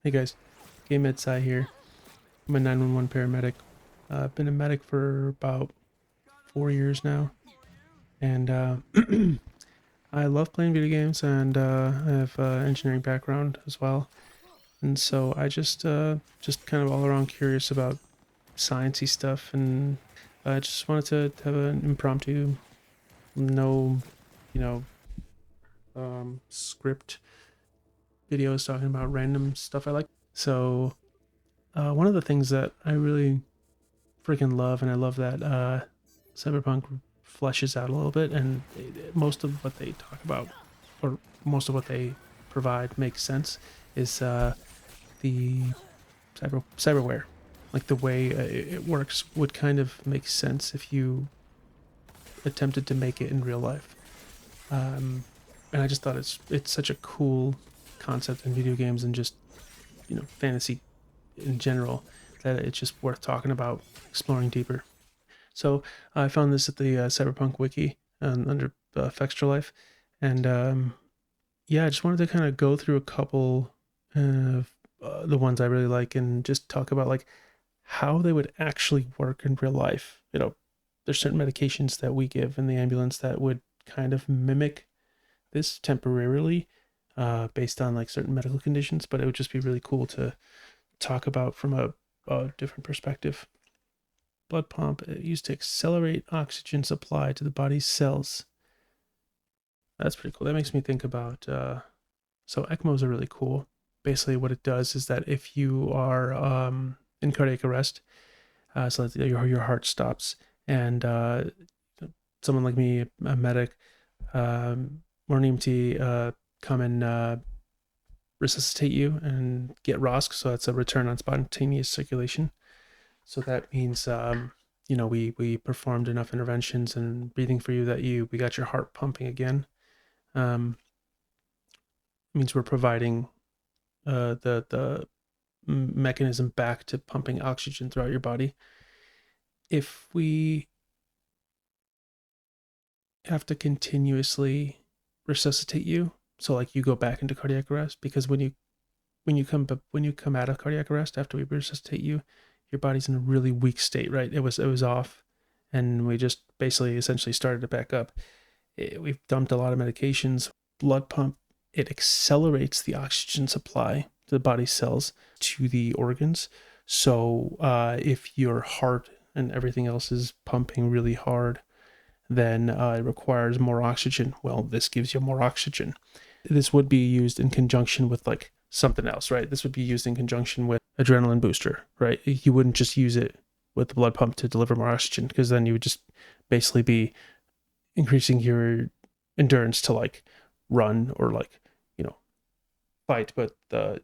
Hey guys, Game Ed here. I'm a 911 paramedic. I've been a medic for about 4 years now, and I love playing video games, and I have engineering background as well. And so I just kind of all around curious about sciencey stuff, and I just wanted to have an impromptu, no, you know, script videos talking about random stuff I like. So one of the things that I really freaking love, and I love that Cyberpunk fleshes out a little bit, and most of what they talk about, or most of what they provide, makes sense. Is the cyberware, like the way it works, would kind of make sense if you attempted to make it in real life. And I just thought it's such a cool concept in video games and just fantasy in general that it's just worth talking about, exploring deeper. So I found this at the Cyberpunk wiki under Fextra Life, and yeah, I just wanted to kind of go through a couple of the ones I really like and just talk about like how they would actually work in real life. There's certain medications that we give in the ambulance that would kind of mimic this temporarily, based on like certain medical conditions, but it would just be really cool to talk about from a different perspective. Blood pump used to accelerate oxygen supply to the body's cells. That's pretty cool. That makes me think about so ECMOs are really cool. Basically, what it does is that if you are in cardiac arrest, so that your heart stops, and someone like me, a medic, or an EMT, come and resuscitate you and get ROSC, so that's a return on spontaneous circulation. So that means, we performed enough interventions and breathing for you that we got your heart pumping again. Um, means we're providing the mechanism back to pumping oxygen throughout your body. If we have to continuously resuscitate you, so like you go back into cardiac arrest, because when you come out of cardiac arrest after we resuscitate you, your body's in a really weak state, right? It was off, and we just basically essentially started it back up. We've dumped a lot of medications. Blood pump, it accelerates the oxygen supply to the body cells to the organs. So if your heart and everything else is pumping really hard, then it requires more oxygen. Well, this gives you more oxygen. This would be used in conjunction with like something else, right? This would be used in conjunction with adrenaline booster, right? You wouldn't just use it with the blood pump to deliver more oxygen, because then you would just basically be increasing your endurance to like run or like fight, but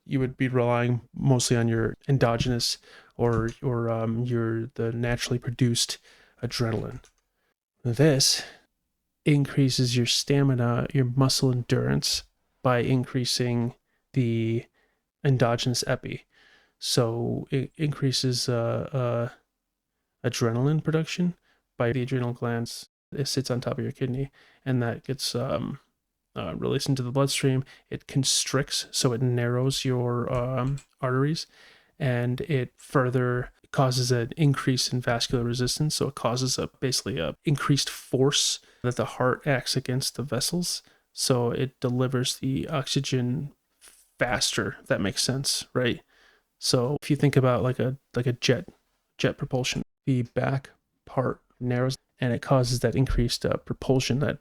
you would be relying mostly on your endogenous or your the naturally produced adrenaline. This increases your stamina, your muscle endurance, by increasing the endogenous epi. So it increases adrenaline production by the adrenal glands. It sits on top of your kidney, and that gets released into the bloodstream. It constricts, so it narrows your arteries, and it further causes an increase in vascular resistance. So it causes basically a increased force that the heart acts against the vessels. So it delivers the oxygen faster, if that makes sense, right? So if you think about like a jet propulsion, the back part narrows, and it causes that increased propulsion that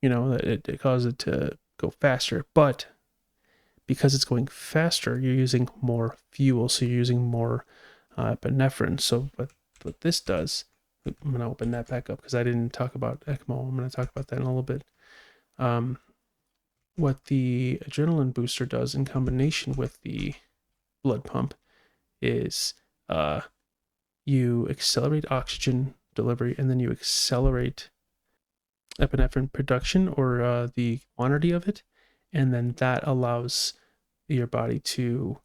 it causes it to go faster. But because it's going faster, you're using more fuel, so you're using more epinephrine. So what this does, I'm going to open that back up because I didn't talk about ECMO. I'm going to talk about that in a little bit. What the adrenaline booster does in combination with the blood pump is you accelerate oxygen delivery, and then you accelerate epinephrine production, or the quantity of it, and then that allows your body to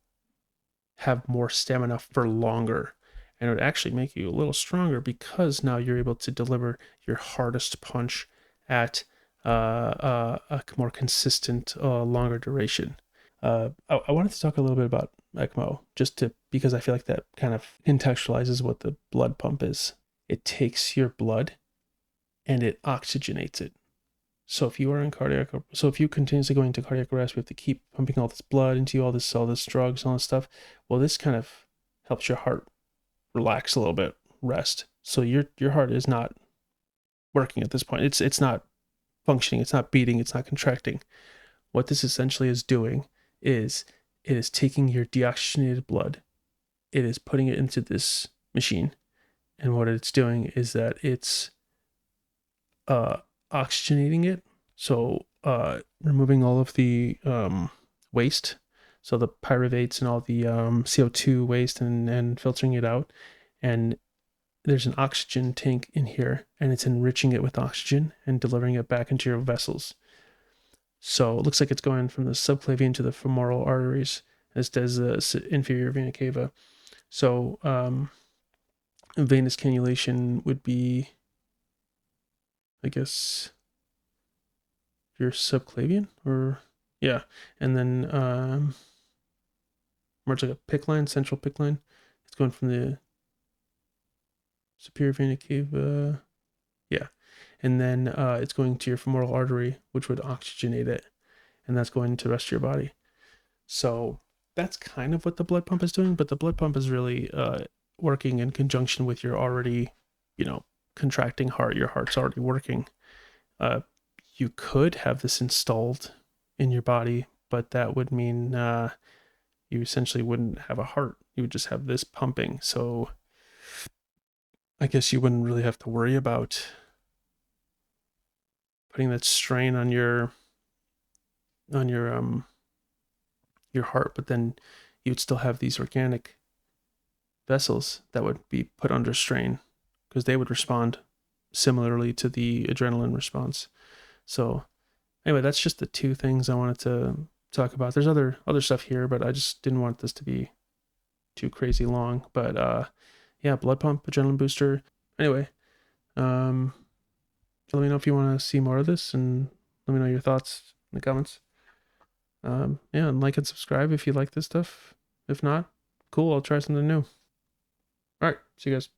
have more stamina for longer, and it would actually make you a little stronger because now you're able to deliver your hardest punch at a more consistent, longer duration. I wanted to talk a little bit about ECMO, because I feel like that kind of contextualizes what the blood pump is. It takes your blood and it oxygenates it. So if you are in if you continuously go into cardiac arrest, we have to keep pumping all this blood into you, all this drugs, all this stuff. Well, this kind of helps your heart relax a little bit, rest. So your heart is not working at this point. It's not functioning. It's not beating. It's not contracting. What this essentially is doing is it is taking your deoxygenated blood, it is putting it into this machine, and what it's doing is that it's oxygenating it, so removing all of the waste, so the pyruvates and all the CO2 waste, and filtering it out, and there's an oxygen tank in here, and it's enriching it with oxygen and delivering it back into your vessels. So it looks like it's going from the subclavian to the femoral arteries, as does the inferior vena cava. So venous cannulation would be, I guess, your subclavian, or yeah, and then where it's like a PICC line, central PICC line. It's going from the superior vena cava, yeah, and then it's going to your femoral artery, which would oxygenate it, and that's going to the rest of your body. So that's kind of what the blood pump is doing, but the blood pump is really working in conjunction with your already, contracting heart. Your heart's already working. You could have this installed in your body, but that would mean you essentially wouldn't have a heart. You would just have this pumping. So I guess you wouldn't really have to worry about putting that strain on your heart, but then you would still have these organic vessels that would be put under strain because they would respond similarly to the adrenaline response. So anyway, that's just the two things I wanted to talk about. There's other stuff here, but I just didn't want this to be too crazy long. But yeah, blood pump, adrenaline booster. Anyway, let me know if you want to see more of this, and let me know your thoughts in the comments. Yeah, and like and subscribe if you like this stuff. If not, cool, I'll try something new. All right, see you guys.